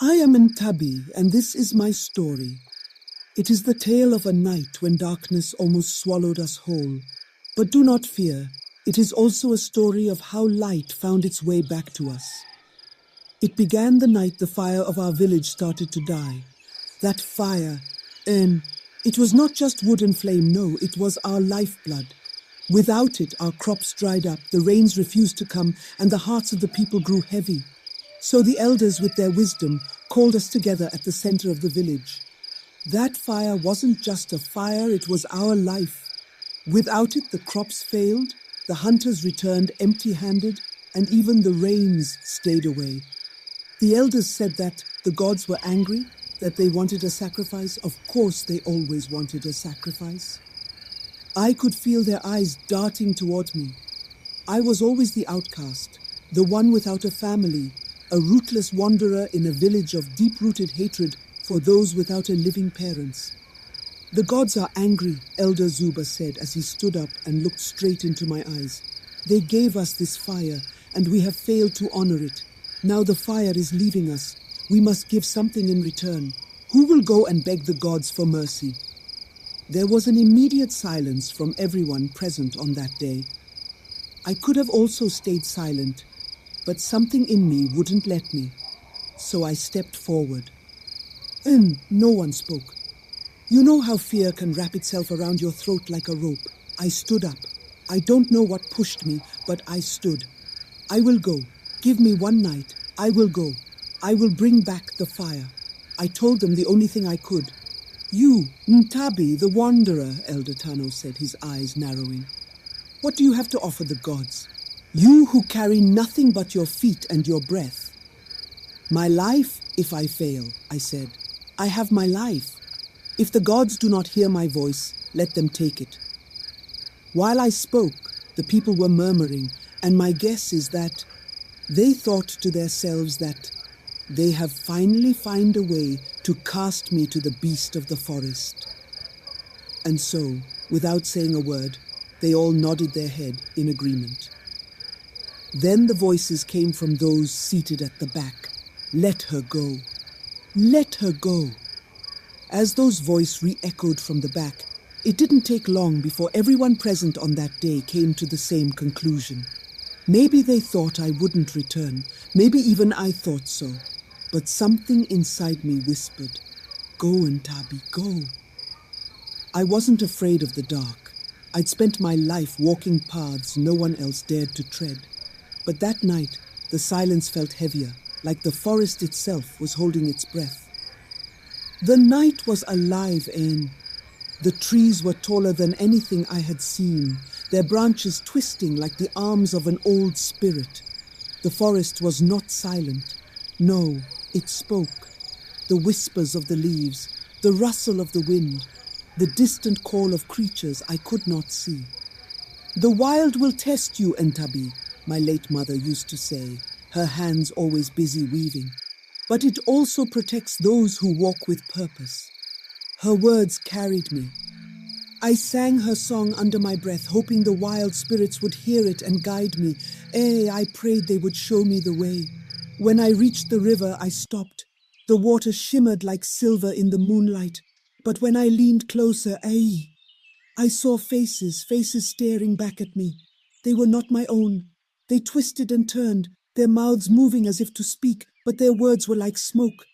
I am Ntabi, and this is my story. It is the tale of a night when darkness almost swallowed us whole. But do not fear, it is also a story of how light found its way back to us. It began the night the fire of our village started to die. That fire, it was not just wood and flame, no, it was our lifeblood. Without it, our crops dried up, the rains refused to come, and the hearts of the people grew heavy. So the elders, with their wisdom, called us together at the center of the village. That fire wasn't just a fire, it was our life. Without it, the crops failed, the hunters returned empty-handed, and even the rains stayed away. The elders said that the gods were angry, that they wanted a sacrifice. Of course, they always wanted a sacrifice. I could feel their eyes darting toward me. I was always the outcast, the one without a family, a rootless wanderer in a village of deep-rooted hatred for those without a living parents. The gods are angry, Elder Zuba said as he stood up and looked straight into my eyes. They gave us this fire, and we have failed to honor it. Now the fire is leaving us. We must give something in return. Who will go and beg the gods for mercy? There was an immediate silence from everyone present on that day. I could have also stayed silent, but something in me wouldn't let me. So I stepped forward. No one spoke. You know how fear can wrap itself around your throat like a rope. I stood up. I don't know what pushed me, but I stood. I will go. Give me one night. I will go. I will bring back the fire. I told them the only thing I could. You, Ntabi, the wanderer, Elder Tano said, his eyes narrowing. What do you have to offer the gods? You who carry nothing but your feet and your breath. My life, if I fail, I said. I have my life. If the gods do not hear my voice, let them take it. While I spoke, the people were murmuring, and my guess is that they thought to themselves that they have finally found a way to cast me to the beast of the forest. And so, without saying a word, they all nodded their head in agreement. Then the voices came from those seated at the back. Let her go. Let her go. As those voices re-echoed from the back, it didn't take long before everyone present on that day came to the same conclusion. Maybe they thought I wouldn't return. Maybe even I thought so. But something inside me whispered, "Go, Ntabi, go." I wasn't afraid of the dark. I'd spent my life walking paths no one else dared to tread. But that night, the silence felt heavier, like the forest itself was holding its breath. The night was alive, Ain. The trees were taller than anything I had seen, their branches twisting like the arms of an old spirit. The forest was not silent. No, it spoke. The whispers of the leaves, the rustle of the wind, the distant call of creatures I could not see. The wild will test you, Ntabi, my late mother used to say, her hands always busy weaving. But it also protects those who walk with purpose. Her words carried me. I sang her song under my breath, hoping the wild spirits would hear it and guide me. I prayed they would show me the way. When I reached the river, I stopped. The water shimmered like silver in the moonlight. But when I leaned closer, I saw faces staring back at me. They were not my own. They twisted and turned, their mouths moving as if to speak, but their words were like smoke.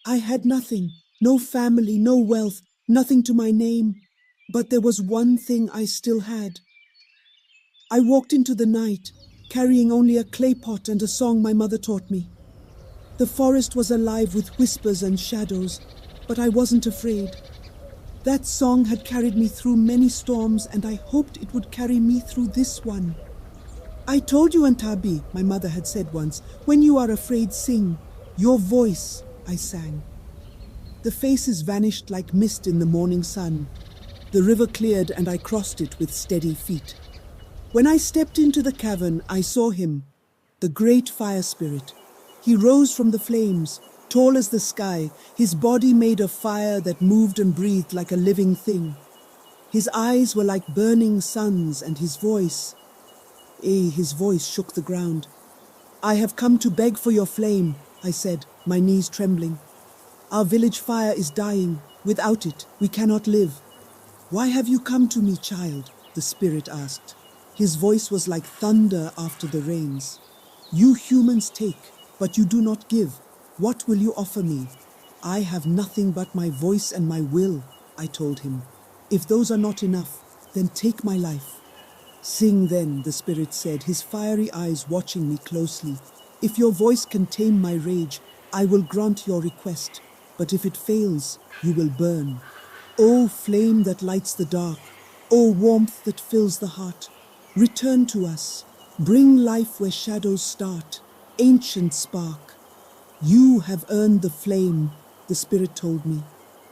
I had nothing, no family, no wealth, nothing to my name. But there was one thing I still had. I walked into the night, carrying only a clay pot and a song my mother taught me. The forest was alive with whispers and shadows, but I wasn't afraid. That song had carried me through many storms, and I hoped it would carry me through this one. I told you, Ntabi, my mother had said once, when you are afraid, sing. Your voice, I sang. The faces vanished like mist in the morning sun. The river cleared and I crossed it with steady feet. When I stepped into the cavern, I saw him, the great fire spirit. He rose from the flames, tall as the sky, his body made of fire that moved and breathed like a living thing. His eyes were like burning suns, and his voice shook the ground. I have come to beg for your flame, I said. my knees trembling. Our village fire is dying. Without it, we cannot live. Why have you come to me, child? The spirit asked. His voice was like thunder after the rains. You humans take, but you do not give. What will you offer me? I have nothing but my voice and my will, I told him. If those are not enough, then take my life. Sing then, the spirit said, his fiery eyes watching me closely. If your voice can tame my rage, I will grant your request. But if it fails, you will burn. O flame that lights the dark, O warmth that fills the heart, return to us. Bring life where shadows start, ancient spark. You have earned the flame, the spirit told me.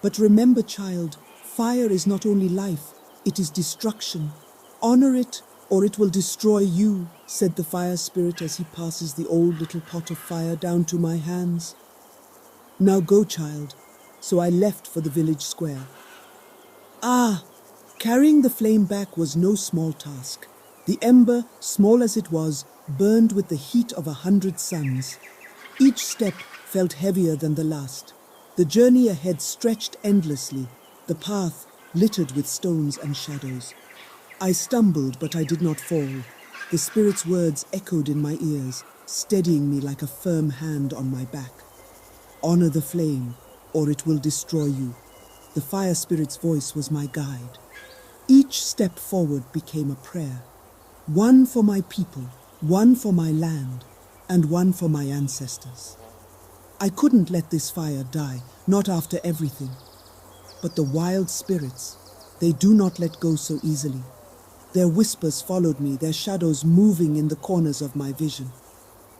But remember, child, fire is not only life, it is destruction. Honor it, or it will destroy you, said the fire spirit as he passes the old little pot of fire down to my hands. Now go, child. So I left for the village square. Carrying the flame back was no small task. The ember, small as it was, burned with the heat of 100 suns. Each step felt heavier than the last. The journey ahead stretched endlessly, the path littered with stones and shadows. I stumbled, but I did not fall. The spirit's words echoed in my ears, steadying me like a firm hand on my back. Honor the flame, or it will destroy you. The fire spirit's voice was my guide. Each step forward became a prayer. One for my people, one for my land, and one for my ancestors. I couldn't let this fire die, not after everything. But the wild spirits, they do not let go so easily. Their whispers followed me, their shadows moving in the corners of my vision.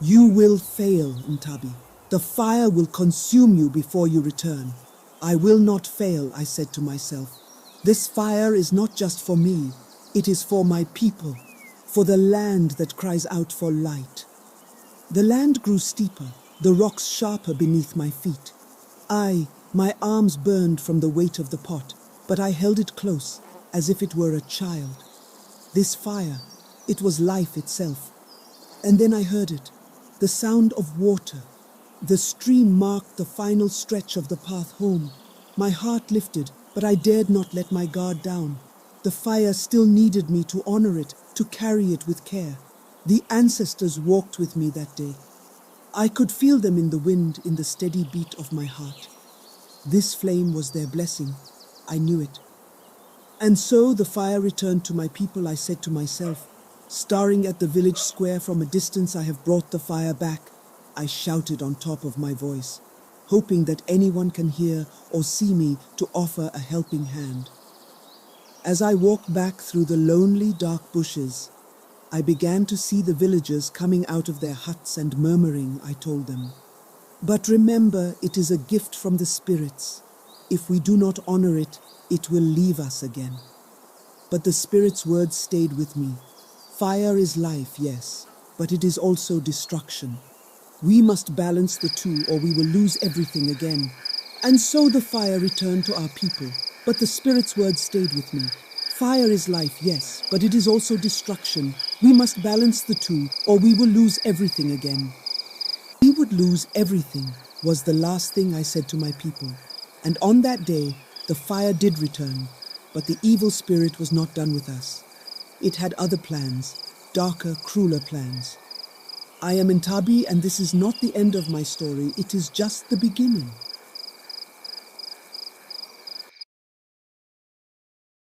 You will fail, Ntabi. The fire will consume you before you return. I will not fail, I said to myself. This fire is not just for me, it is for my people, for the land that cries out for light. The land grew steeper, the rocks sharper beneath my feet. My arms burned from the weight of the pot, but I held it close, as if it were a child. This fire, it was life itself. And then I heard it, the sound of water. The stream marked the final stretch of the path home. My heart lifted, but I dared not let my guard down. The fire still needed me to honor it, to carry it with care. The ancestors walked with me that day. I could feel them in the wind, in the steady beat of my heart. This flame was their blessing. I knew it. And so the fire returned to my people, I said to myself. Staring at the village square from a distance, I have brought the fire back. I shouted on top of my voice, hoping that anyone can hear or see me to offer a helping hand. As I walked back through the lonely, dark bushes, I began to see the villagers coming out of their huts and murmuring, I told them. But remember, it is a gift from the spirits. If we do not honor it, it will leave us again. But the spirit's words stayed with me. Fire is life, yes, but it is also destruction. We must balance the two, or we will lose everything again. And so the fire returned to our people, but the spirit's words stayed with me. Fire is life, yes, but it is also destruction. We must balance the two, or we will lose everything again. We would lose everything, was the last thing I said to my people. And on that day, the fire did return, but the evil spirit was not done with us. It had other plans, darker, crueler plans. I am Ntabi, and this is not the end of my story, it is just the beginning.